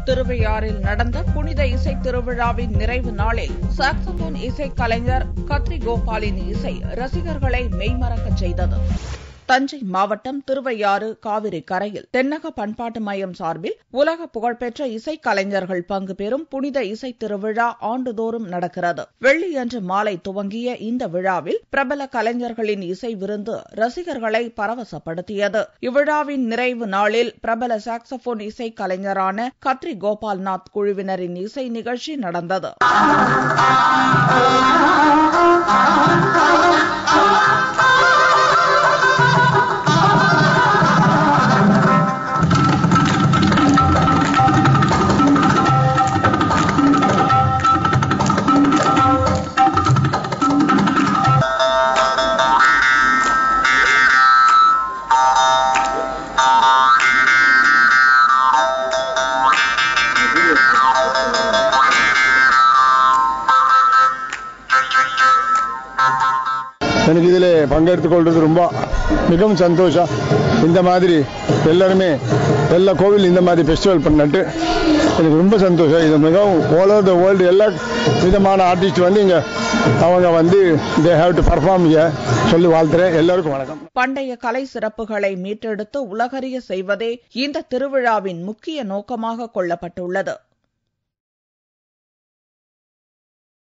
திருவையாறில் நடந்த புனித இசை திருவிழாவின் நிறைவு நாளில் சாக்ஸபோன் இசை கலைஞர் கத்ரி கோபாலின் இசை ரசிகர்களை மெய்மறக்கச் செய்தது. தஞ்சை மாவட்டம் திருவையாறு காவிரி கரையில் தென்னக பண்பாட்டு மையம் சார்பில் உலக புகழ்பெற்ற இசை கலைஞர்கள் பங்கு பெறும் புனித இசை திருவிழா ஆண்டுதோறும் நடக்கிறது. வெள்ளியன்று மாலை துவங்கிய இந்த விழாவில் பிரபல கலைஞர்களின் இசை விருந்து ரசிகர்களை பரவசப்படுத்தியது. இவ்விழாவின் நிறைவு நாளில் பிரபல சாக்ஸபோன் இசை கலைஞரான கத்ரி கோபால்நாத் குழுவினரின் இசை நிகழ்ச்சி நடந்தது. எனக்கு இதில் பங்கெடுத்துக் கொள்வது மிகவும் சந்தோஷம். இந்த மாதிரி எல்லாருமே எல்லா கோவில் இந்த மாதிரி ஃபெஸ்டிவல் பண்ணிட்டு எனக்கு ரொம்ப சந்தோஷம். இது மிகவும் ஆல் ஓவர் த வேர்ல்டு எல்லா விதமான ஆர்டிஸ்ட் வந்து இங்கே அவங்க வந்து தே ஹேவ் டு பர்ஃபார்ம் சொல்லி வாழ்த்துறேன். எல்லாருக்கும் வணக்கம். பண்டைய கலை சிறப்புகளை மீட்டெடுத்து உலகறிய செய்வதே இந்த திருவிழாவின் முக்கிய நோக்கமாக கொள்ளப்பட்டுள்ளது.